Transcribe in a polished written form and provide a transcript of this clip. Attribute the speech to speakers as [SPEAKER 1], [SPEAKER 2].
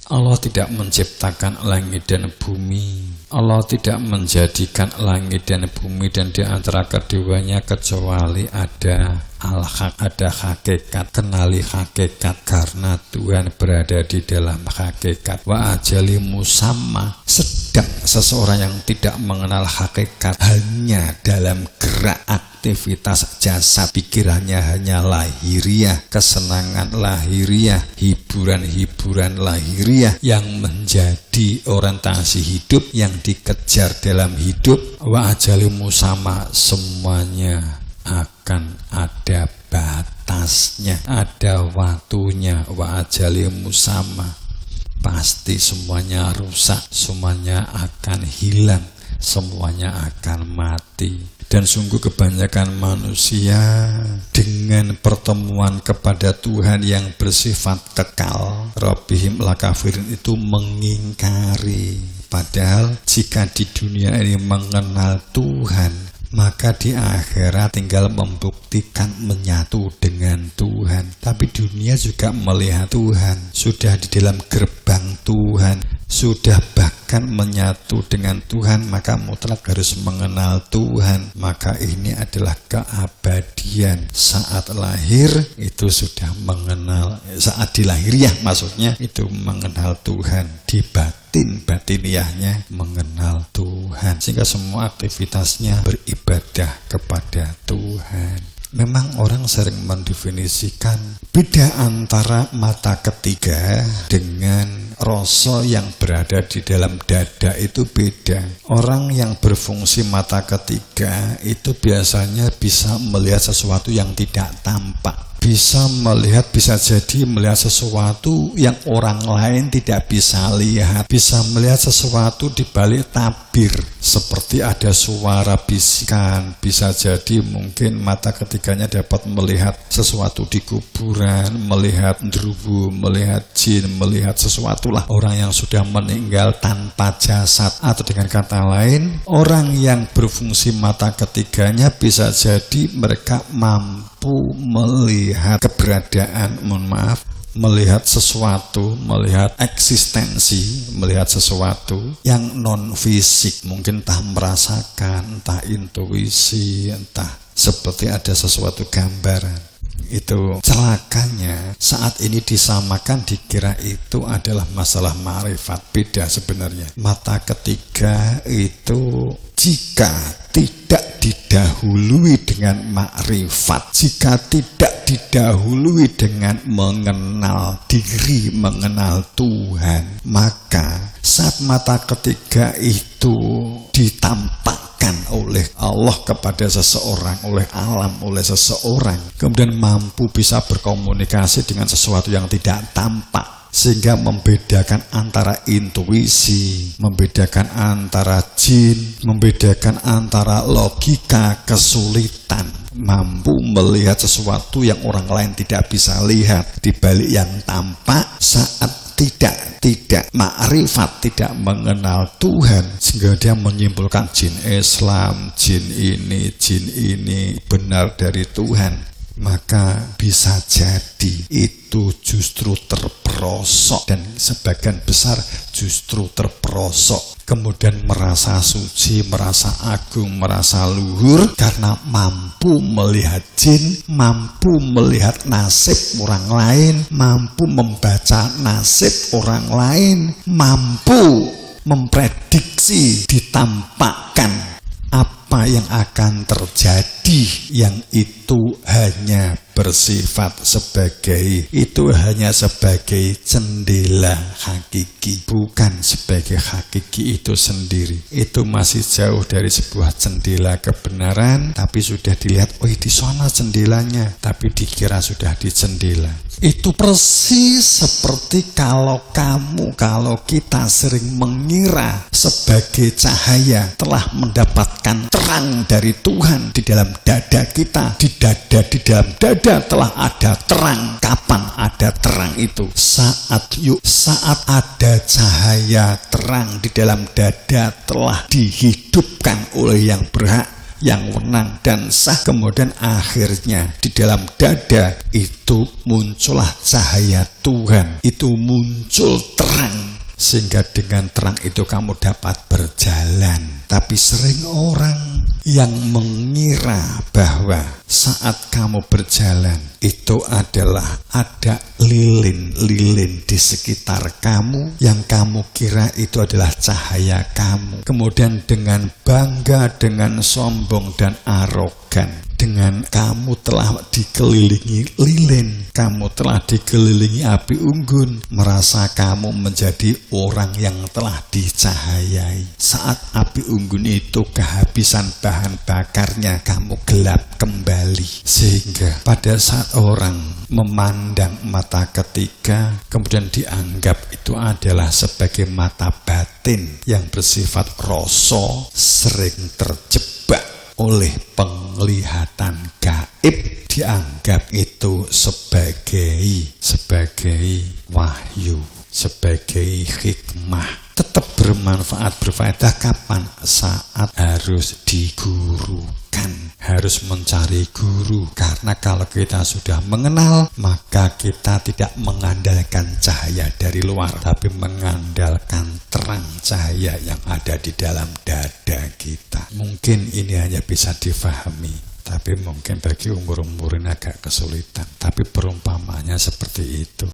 [SPEAKER 1] Allah tidak menciptakan langit dan bumi. Allah tidak menjadikan langit dan bumi dan di antara keduanya kecuali ada al-haq, ada hakikat. Kenali hakikat karena Tuhan berada di dalam hakikat. Wa ajali musamma. Sedang seseorang yang tidak mengenal hakikat hanya dalam gerak aktivitas jasad, pikirannya hanya lahiriah, kesenangan lahiriah, hiburan-hiburan lahiriah yang menjadi orientasi hidup, yang dikejar dalam hidup. Wa ajali musamma, semuanya akan ada batasnya, ada waktunya. Wa ajali musamma, pasti semuanya rusak, semuanya akan hilang, semuanya akan mati. Dan sungguh kebanyakan manusia dengan pertemuan kepada Tuhan yang bersifat kekal, Rabbihim lakafirin, itu mengingkari. Padahal jika di dunia ini mengenal Tuhan, maka di akhirat tinggal membuktikan menyatu dengan Tuhan. Tapi dunia juga melihat Tuhan, sudah di dalam gerbang Tuhan, sudah bahkan menyatu dengan Tuhan, maka mutlak harus mengenal Tuhan. Maka ini adalah keabadian. Saat lahir itu sudah mengenal, saat dilahiriah maksudnya itu mengenal Tuhan, di batiniahnya mengenal Tuhan, sehingga semua aktivitasnya beribadah kepada Tuhan. Memang orang sering mendefinisikan beda antara mata ketiga dengan rasa yang berada di dalam dada, itu beda. Orang yang berfungsi mata ketiga itu biasanya bisa melihat sesuatu yang tidak tampak, bisa melihat, bisa jadi melihat sesuatu yang orang lain tidak bisa lihat, bisa melihat sesuatu di balik tabir, seperti ada suara bisikan. Bisa jadi mungkin mata ketiganya dapat melihat sesuatu di kuburan, melihat nderuwu, melihat jin, melihat sesuatu lah, orang yang sudah meninggal tanpa jasad. Atau dengan kata lain, orang yang berfungsi mata ketiganya bisa jadi mereka mampu melihat keberadaan, melihat sesuatu, melihat eksistensi, melihat sesuatu yang non fisik, mungkin entah merasakan, entah intuisi, entah seperti ada sesuatu gambaran. Itu celakanya saat ini disamakan, dikira itu adalah masalah ma'rifat. Beda sebenarnya. Mata ketiga itu jika tidak didahului dengan makrifat, jika tidak didahului dengan mengenal diri, mengenal Tuhan, maka saat mata ketiga itu ditampakkan oleh Allah kepada seseorang, oleh alam, oleh seseorang, kemudian mampu bisa berkomunikasi dengan sesuatu yang tidak tampak, sehingga membedakan antara intuisi, membedakan antara jin, membedakan antara logika, kesulitan, mampu melihat sesuatu yang orang lain tidak bisa lihat di balik yang tampak. Saat tidak makrifat, tidak mengenal Tuhan, sehingga dia menyimpulkan jin Islam, jin ini benar dari Tuhan, maka bisa jadi itu justru terperosok, dan sebagian besar justru terperosok, kemudian merasa suci, merasa agung, merasa luhur karena mampu melihat jin, mampu melihat nasib orang lain, mampu membaca nasib orang lain, mampu memprediksi, ditampakkan apa yang akan terjadi, yang itu hanya bersifat sebagai, itu hanya sebagai jendela hakiki, bukan sebagai hakiki itu sendiri. Itu masih jauh dari sebuah jendela kebenaran, tapi sudah dilihat, oh di sana jendelanya, tapi dikira sudah di jendela. Itu persis seperti kalau kita sering mengira sebagai cahaya telah mendapatkan terang dari Tuhan di dalam dada kita, di dalam dada telah ada terang. Kapan ada terang itu? Saat ada cahaya terang di dalam dada telah dihidupkan oleh yang berhak, yang menang dan sah, kemudian akhirnya di dalam dada itu muncullah cahaya Tuhan, itu muncul terang sehingga dengan terang itu kamu dapat berjalan. Tapi sering orang yang mengira bahwa saat kamu berjalan itu adalah ada lilin-lilin di sekitar kamu yang kamu kira itu adalah cahaya kamu. Kemudian dengan bangga, dengan sombong dan arogan, dengan kamu telah dikelilingi lilin, kamu telah dikelilingi api unggun, merasa kamu menjadi orang yang telah dicahayai. Saat api unggun itu kehabisan bahan bakarnya, kamu gelap kembali. Sehingga pada saat orang memandang mata ketiga, kemudian dianggap itu adalah sebagai mata batin yang bersifat rasa, sering terjebak oleh penglihatan gaib, dianggap itu sebagai wahyu, sebagai hikmah. Tetap bermanfaat, berfaedah kapan? Saat harus digurukan, harus mencari guru. Karena kalau kita sudah mengenal, maka kita tidak mengandalkan cahaya dari luar, tapi mengandalkan terang cahaya yang ada di dalam dada kita. Mungkin ini hanya bisa difahami, tapi mungkin bagi umur-umur ini agak kesulitan. Tapi perumpamannya seperti itu.